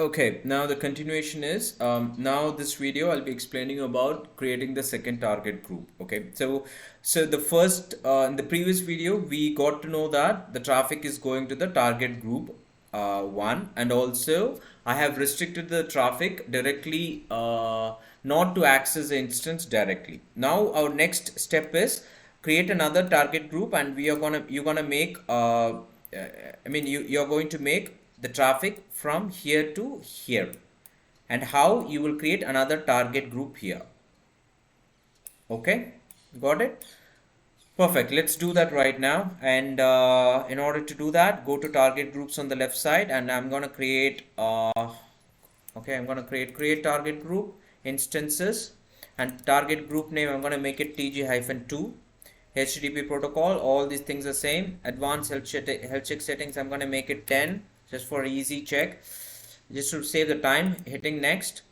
Okay, now the continuation is now this video I'll be explaining about creating the second target group. Okay, so the first in the previous video we got to know that the traffic is going to the target group one, and also I have restricted the traffic directly not to access the instance directly. Now our next step is create another target group, and you're gonna make you're going to make the traffic from here to here, and how you will create another target group here. Okay, got it? Perfect. Let's do that right now. And in order to do that, go to target groups on the left side, and I'm gonna create I'm gonna create target group instances, and target group name I'm gonna make it TG-2. HTTP protocol, all these things are same. Advanced health check settings, I'm gonna make it 10 just for easy check, just to save the time. Hitting next,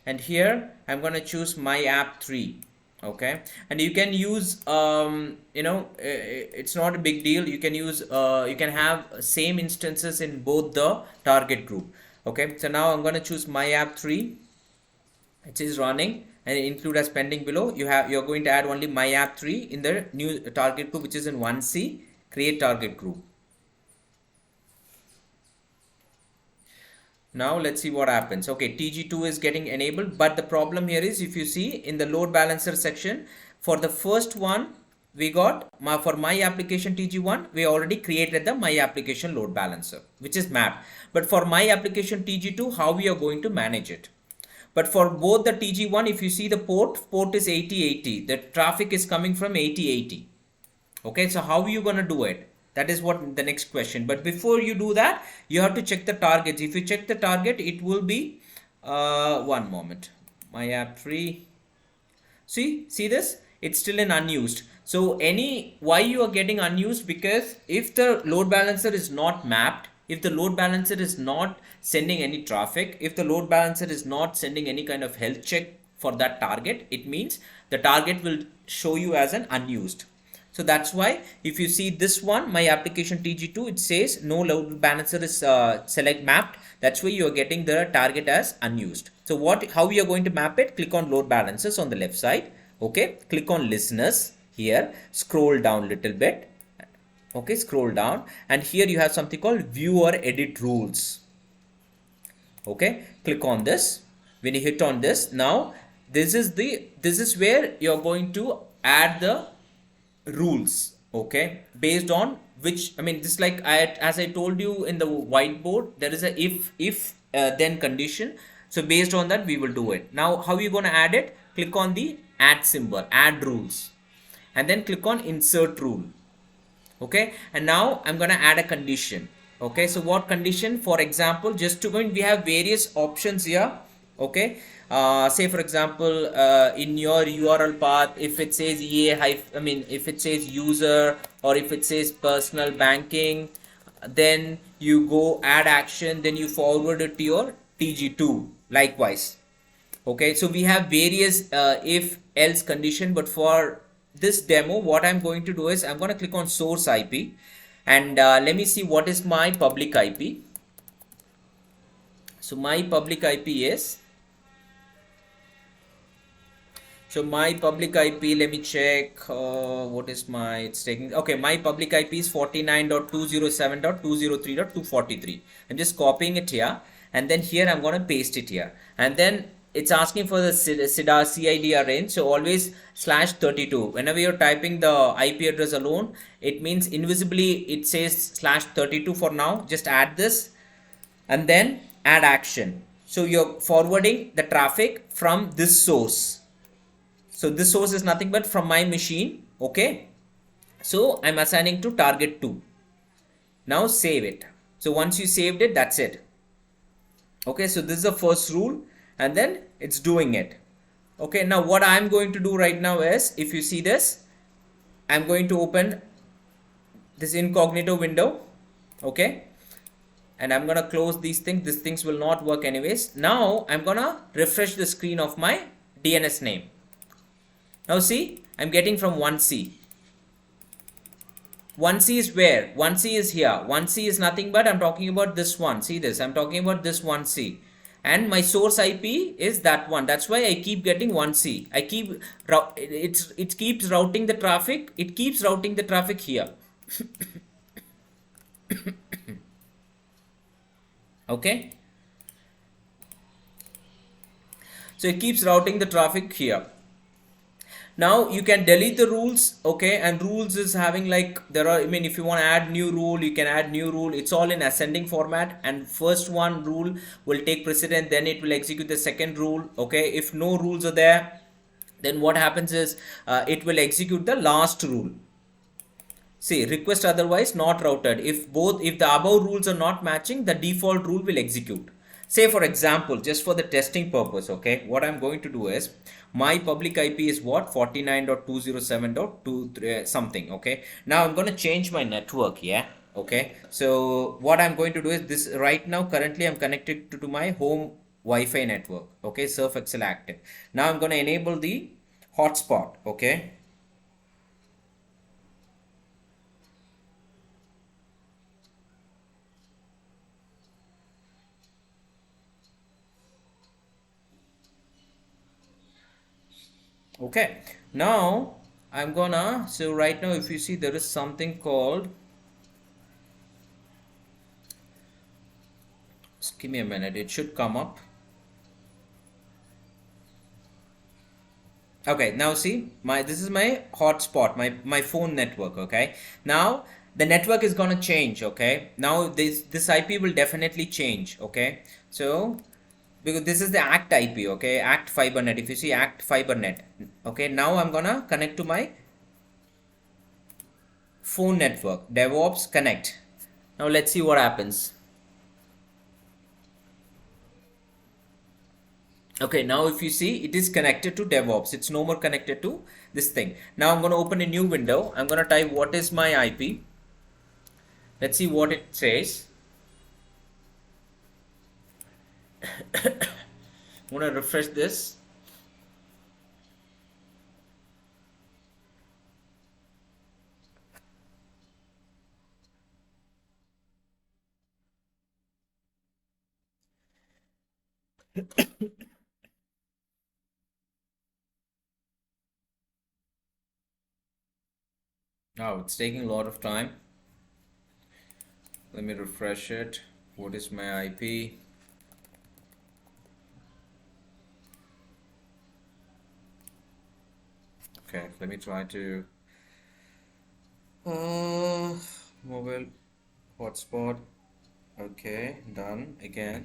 and here I'm gonna choose my app 3. Okay, and you can use it's not a big deal. You can use you can have same instances in both the target group. Okay, so now I'm gonna choose my app 3. It is running, and include as pending below. You're going to add only my app 3 in the new target group, which is in 1C. Create target group. Now let's see what happens. Okay, TG2 is getting enabled, but the problem here is, if you see in the load balancer section, for the first one we got for my application TG1, we already created the my application load balancer, which is mapped. But for my application TG2, how we are going to manage it? But for both the TG1, if you see the port is 8080. The traffic is coming from 8080. Okay, so how are you going to do it? That is what the next question. But before you do that, you have to check the targets. If you check the target, it will be one moment. My app 3. See this? It's still in unused. So why you are getting unused? Because if the load balancer is not mapped, if the load balancer is not sending any traffic, if the load balancer is not sending any kind of health check for that target, it means the target will show you as an unused. So that's why if you see this one, my application TG2, it says no load balancer is select mapped. That's why you are getting the target as unused. So how we are going to map it? Click on load balancers on the left side. Okay, click on listeners here, scroll down a little bit. Okay, scroll down, and here you have something called view or edit rules. Okay, click on this. When you hit on this, now this is where you're going to add the rules. Okay, based on which, this like as I told you in the whiteboard, there is a if then condition. So based on that we will do it. Now how are you going to add it? Click on the add symbol, add rules, and then click on insert rule. Okay, and now I'm gonna add a condition. Okay, so what condition? For example, just to go in, we have various options here. Okay, say for example, in your URL path, if it says if it says user, or if it says personal banking, then you go add action, then you forward it to your TG2 likewise. Okay, so we have various if else condition, but for this demo, what I'm going to do is I'm going to click on source IP, and let me see what is my public IP. So my public IP is, let me check what is it's taking. Okay, my public IP is 49.207.203.243. I'm just copying it here, and then here I'm going to paste it here, and then it's asking for the CIDR range. So always /32. Whenever you're typing the IP address alone, it means invisibly it says /32 for now. Just add this, and then add action. So you're forwarding the traffic from this source. So this source is nothing but from my machine. Okay, so I'm assigning to target 2. Now save it. So once you saved it, that's it. Okay, so this is the first rule, and then it's doing it. Okay, now what I'm going to do right now is, if you see this, I'm going to open this incognito window. Okay, and I'm gonna close these things will not work anyways. Now I'm gonna refresh the screen of my DNS name. Now see, I'm getting from 1C. 1C is where? 1C is here. 1C is nothing but I'm talking about this one. See this, I'm talking about this 1C. and my source IP is that one. That's why I keep getting 1C. I keep it keeps routing the traffic. It keeps routing the traffic here. Okay. So it keeps routing the traffic here. Now you can delete the rules, okay, and rules is having like, there are, I mean, if you want to add new rule, you can add new rule. It's all in ascending format, and first one rule will take precedent, then it will execute the second rule, okay. If no rules are there, then what happens is it will execute the last rule. See, request otherwise not routed. If the above rules are not matching, the default rule will execute. Say for example, just for the testing purpose, okay, what I'm going to do is, my public IP is what, 49.207.23 something, okay. Now I'm going to change my network, yeah, okay. So what I'm going to do is this, right now currently I'm connected to my home Wi-Fi network, okay, Surf Excel active. Now I'm going to enable the hotspot, okay. Okay, now I'm gonna, so right now if you see, there is something called, just give me a minute, it should come up. Okay, now see, this is my hotspot, my phone network, okay. Now the network is gonna change, okay. Now this IP will definitely change, okay. So because this is the ACT IP, okay, ACT FiberNet. If you see ACT FiberNet, okay, now I'm gonna connect to my phone network, DevOps connect. Now let's see what happens. Okay, now if you see, it is connected to DevOps. It's no more connected to this thing. Now I'm going to open a new window. I'm going to type what is my IP. Let's see what it says. I'm going to refresh this. Oh, it's taking a lot of time. Let me refresh it. What is my IP? Okay, let me try to mobile hotspot. Okay, done again.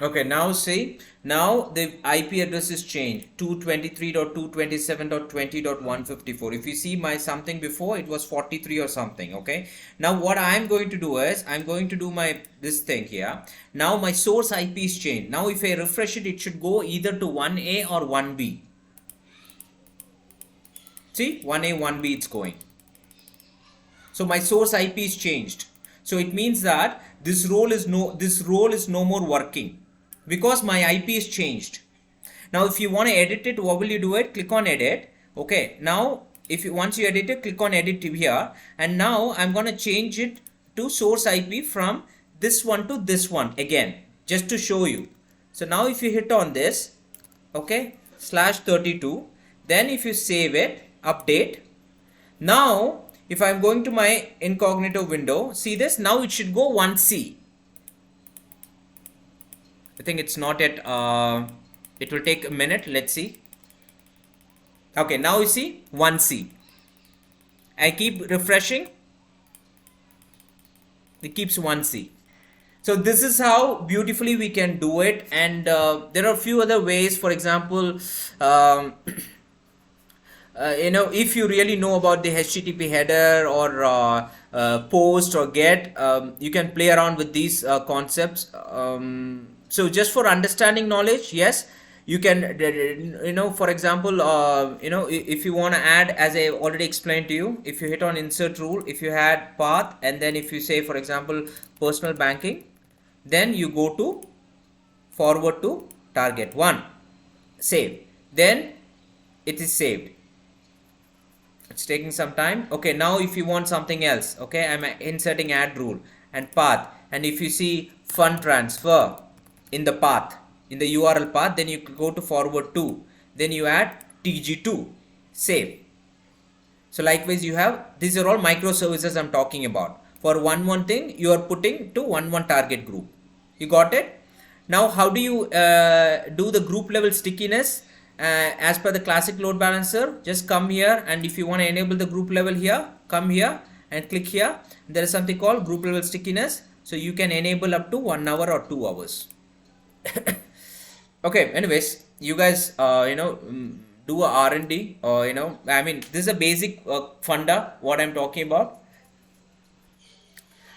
Okay, now see, now the IP address is changed, 223.227.20.154. If you see my something before, it was 43 or something, okay. Now what I'm going to do is, I'm going to do my this thing here. Now my source IP is changed. Now if I refresh it, it should go either to 1A or 1B. See, 1A, 1B it's going. So my source IP is changed. So it means that this role is no more working, because my IP is changed. Now if you want to edit it, what will you do it? Click on edit. Okay, now if you once you edit it, click on edit here, and now I'm going to change it to source IP from this one to this one again, just to show you. So now if you hit on this, okay, /32, then if you save it, update. Now if I'm going to my incognito window, see this, now it should go 1C. I think it's not yet, it will take a minute, let's see. Okay, now you see 1C. I keep refreshing, it keeps 1C. So this is how beautifully we can do it, and there are a few other ways. For example, if you really know about the HTTP header or post or get, you can play around with these concepts. So just for understanding knowledge, yes, you can, for example, if you want to add, as I already explained to you, if you hit on insert rule, if you had path, and then if you say, for example, personal banking, then you go to forward to target 1, save, then it is saved. It's taking some time. Okay, now if you want something else, okay, I'm inserting add rule and path. And if you see fund transfer in the path, in the URL path, then you go to forward to, then you add TG2, save. So likewise you have, these are all microservices I'm talking about. For one thing, you are putting to one target group. You got it? Now how do you do the group level stickiness? As per the classic load balancer, just come here, and if you want to enable the group level here, come here and click here. There is something called group level stickiness. So you can enable up to 1 hour or 2 hours. Okay, anyways, you guys do a R&D, I mean, this is a basic funda what I'm talking about.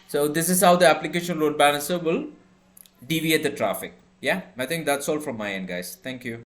So this is how the application load balancer will deviate the traffic. Yeah, I think that's all from my end, guys. Thank you.